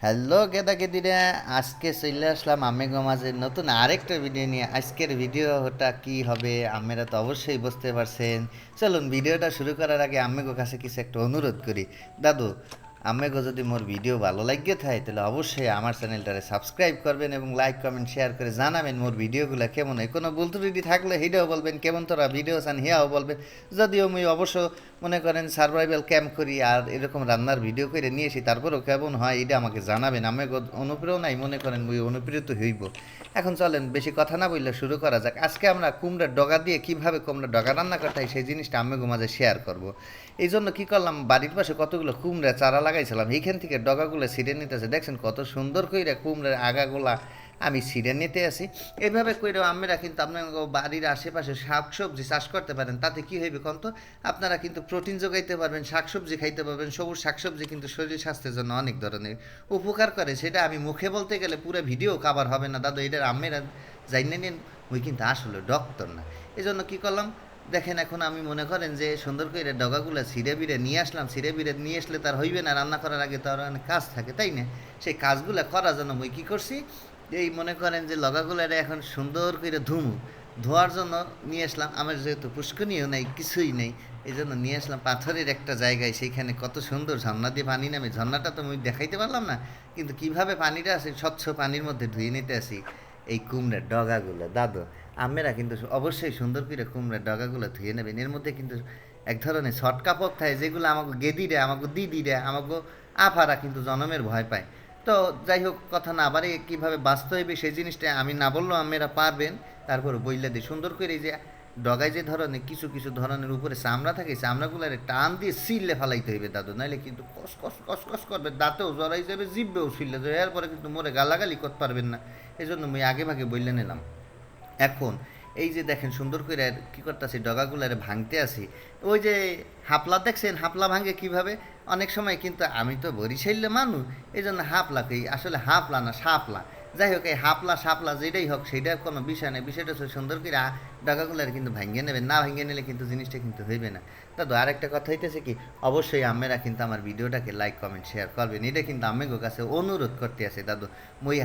Hello গেদা গেদিরা, আজকে চলে আসলাম আমেগো মাঝে নতুন আরেকটা ভিডিও নিয়ে। আজকের ভিডিওটা কি হবে আপনারা তো অবশ্যই বুঝতে পারছেন। চলুন ভিডিওটা শুরু করার আগে আমেগো কাছে কিছু একটা অনুরোধ করি। দাদু, আমেগো যদি মোর ভিডিও ভালো লাগে থাকে তাহলে অবশ্যই আমার চ্যানেলটারে সাবস্ক্রাইব করবেন এবং লাইক কমেন্ট শেয়ার করে জানাবেন মোর ভিডিওগুলো কেমন হয়। কোনো ভুল ত্রুটি থাকলে সেটাও বলবেন, কেমন তোরা ভিডিও চান হিয়াও বলবেন। যদিও মুই অবশ্য মনে করেন সার্ভাইভাল ক্যাম্প করি আর এরকম রান্নার ভিডিও করে নিয়ে এসি, তারপরেও কেমন হয় এটা আমাকে জানাবেন। আমি অনুপ্রেরণাই মনে করেন মুই অনুপ্রেরিত হইব। এখন চলেন বেশি কথা না বললে শুরু করা যাক। আজকে আমরা কুমড়ার ডগা দিয়ে কিভাবে কুমড়ার ডগা রান্না করতে হয় সেই জিনিসটা আমি মাঝে শেয়ার করব। এই জন্য কী করলাম, বাড়ির পাশে কতগুলো কুমড়া চারা লাগাইছিলাম, এইখান থেকে ডগাগুলো ছিঁড়ে নিতেছে। দেখছেন কত সুন্দর করে কুমড়ার আগাগুলা আমি ছিঁড়ে নিতে আসি। এইভাবে কইরেও আমরা কিন্তু আপনার বাড়ির আশেপাশে শাকসবজি চাষ করতে পারেন। তাতে কি হইবে কন্ত, আপনারা কিন্তু প্রোটিন যোগাইতে পারবেন, শাকসবজি খাইতে পারবেন। সবুজ শাকসবজি কিন্তু শরীর স্বাস্থ্যের জন্য অনেক ধরনের উপকার করে। সেটা আমি মুখে বলতে গেলে পুরো ভিডিও কাভার হবে না দাদু, এটার আমেরা জাইনে নিন। ওই কিন্তু আসলে ডক্টর না। এই জন্য কী করলাম দেখেন, এখন আমি মনে করেন যে সুন্দর করে ডগাগুলো ছিঁড়ে বিড়ে নিয়ে আসলাম। ছিঁড়ে বিড়ে নিয়ে আসলে তার হইবে না, রান্না করার আগে তো আর অনেক কাজ থাকে, তাই না? সেই কাজগুলো করার জন্য মুই কী করছি, এই মনে করেন যে লগাগুলারে এখন সুন্দর করে ধোয়ার জন্য নিয়ে আসলাম। আমার যেহেতু পুষ্করণীয় নেই, কিছুই নেই, এই জন্য নিয়ে আসলাম পাথরের একটা জায়গায়। সেইখানে কত সুন্দর ঝর্ণা দিয়ে পানি নামে। ঝর্ণাটা তো আমি দেখাইতে পারলাম না, কিন্তু কিভাবে পানিটা আসে স্বচ্ছ পানির মধ্যে ধুয়ে নিতে আসি এই কুমড়ার ডগাগুলো। দাদু, আমেরা কিন্তু অবশ্যই সুন্দর করে কুমড়ার ডগাগুলো ধুয়ে নেবেন। এর মধ্যে কিন্তু এক ধরনের ছটকা পথ থাকে, যেগুলো আমাকে গেদিরা, আমাকে দিদিরা, আমাকে আফারা কিন্তু জনমের ভয় পায়। তো যাই হোক, কথা না বাড়ে কীভাবে বাঁচতে হইবে সেই জিনিসটা আমি না বললেও আমেরা পারবেন। তারপর বইলা দিই সুন্দর করে। এই যে ডগায় যে ধরনের কিছু কিছু ধরনের উপরে চামড়া থাকে, চামড়াগুলারে টান দিয়ে সিললে ফালাইতে হইবে দাদু, নাইলে কিন্তু কস কস কস কস করবে, দাঁতেও জড়াই যাবে, জিভবেও সিললে যাবে, এরপরে কিন্তু মোরে গালাগালি করতে পারবেন না। এই জন্য আমি আগে ভাগে বইলে নিলাম। এখন এই যে দেখেন সুন্দর করে কী করতেছি, ডগাগুলারে ভাঙতে আসি। ওই যে হাপলা দেখছেন, হাপলা ভাঙে কিভাবে? অনেক সময় কিন্তু আমি তো বরিশাইলে মানুষ, এই জন্য হাপলা কই, আসলে হাপলা না শাপলা। যাই হোক, এই হাপলা শাপলা যেটাই হোক সেটার কোনো বিষয় নেই। বিষয়টা হচ্ছে সুন্দর করে ডগাগুলার কিন্তু ভাঙিয়ে নেবেন, না ভাঙিয়ে নিলে কিন্তু জিনিসটা কিন্তু হইবে না। দাদু আরেকটা কথা হইতেছে কি, অবশ্যই আমেরা কিন্তু আমার ভিডিওটাকে লাইক কমেন্ট শেয়ার করবেন। এটা কিন্তু আমেগো কাছে অনুরোধ করতে আছে দাদু। মই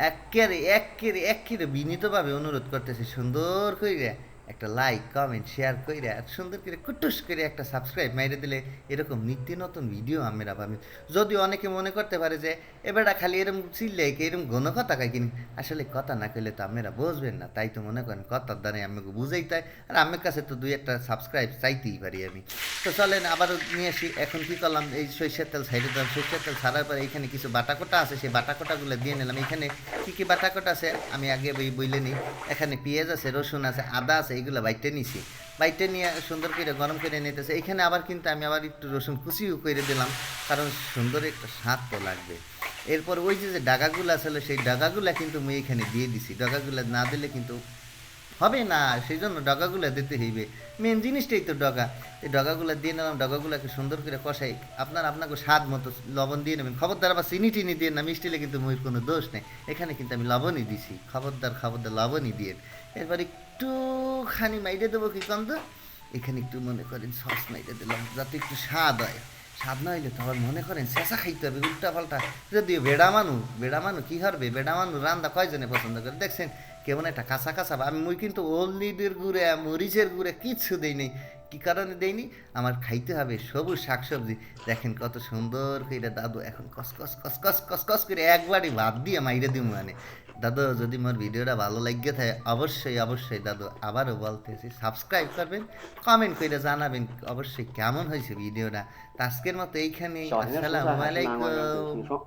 একেবারে বিনীতভাবে অনুরোধ করতেছি, সুন্দর করে একটা লাইক কমেন্ট শেয়ার করে আর সুন্দর করে কুটুস করে একটা সাবস্ক্রাইব মাইরে দিলে এরকম নিত্য নতুন ভিডিও আমরা পাবি। যদিও অনেকে মনে করতে পারে যে এবারটা খালি এরকম চিল্লে এরকম ঘন কথা কয় কিনি, আসলে কথা না কইলে তো আপনারা বুঝবেন না, তাই তো মনে করেন কথার দ্বারাই আমাকে বুঝাইতে। আর আমার কাছে তো দুই একটা সাবস্ক্রাইব চাইতেই পারি আমি। তো চলেন আবারও নিয়ে আসি। এখন কী করলাম, এই সরিষার তেল সাইডে দিলাম। সরিষার তেল ছাড়ার পরে এইখানে কিছু বাটাকোটা আছে, সেই বাটাকোটাগুলো দিয়ে নিলাম। এখানে কী কী বাটাকোটা আছে আমি আগে বইলে নিই। এখানে পেঁয়াজ আছে, রসুন আছে, আদা আছে, এইগুলো বাইটে নিছি। বাইটে নিয়ে সুন্দর করে গরম করে নিতেছে। এখানে আবার কিন্তু আমি আবার একটু রসুন কুচিও করে দিলাম, কারণ সুন্দর একটা স্বাদ তো লাগবে। এরপর ওই যে ডাগাগুলো আসলে সেই ডাগাগুলো কিন্তু আমি এখানে দিয়ে দিছি। ডাগাগুলো না দিলে কিন্তু হবে না, সেই জন্য ডগাগুলো দিতে হইবে। মেন জিনিসটাই তো ডগা। এই ডগাগুলো দিয়ে নিলাম, ডগাগুলোকে সুন্দর করে কষাই। আপনাকে স্বাদ মতো লবণ দিয়ে নেবেন। খবরদার আবার চিনি টিনি দিয়ে না, মিষ্টিলে কিন্তু মুহির কোনো দোষ নেই। এখানে কিন্তু আমি লবণই দিছি, খবরদার লবণই দিয়ে। এরপর একটুখানি মাইরে দেবো কি কম তো, এখানে একটু মনে করেন সস মাইরে দিলাম, যাতে একটু স্বাদ হয়। স্বাদ না হইলে তো আবার মনে করেন চেঁচা খাইতে হবে, উল্টা পাল্টা। যদিও বেড়া মানু কী করবে, বেড়া মানু রান্দা কয়জনে পছন্দ করে দেখছেন, কেমন একটা কাঁচা কাঁচা। মুই কিন্তু হলদিদের গুঁড়ে মরিচের গুঁড়ে কিচ্ছু দেই নেই। কী কারণে দেয়নি, আমার খাইতে হবে সবুজ শাকসবজি। দেখেন কত সুন্দর করে দাদু এখন কস কস কস কস কস কস করে একবারই ভাত দিয়ে মাইরে দিব মানে। দাদু যদি মোর ভিডিওটা ভালো লাগে থাকে অবশ্যই দাদু আবারও বলতেছি সাবস্ক্রাইব করবেন, কমেন্ট করে জানাবেন অবশ্যই কেমন হয়েছে ভিডিওটা। তো আজকের মতো এইখানেই, Soalnya susah আসসালামু Kak, nangon yang kucing আলাইকুম। sok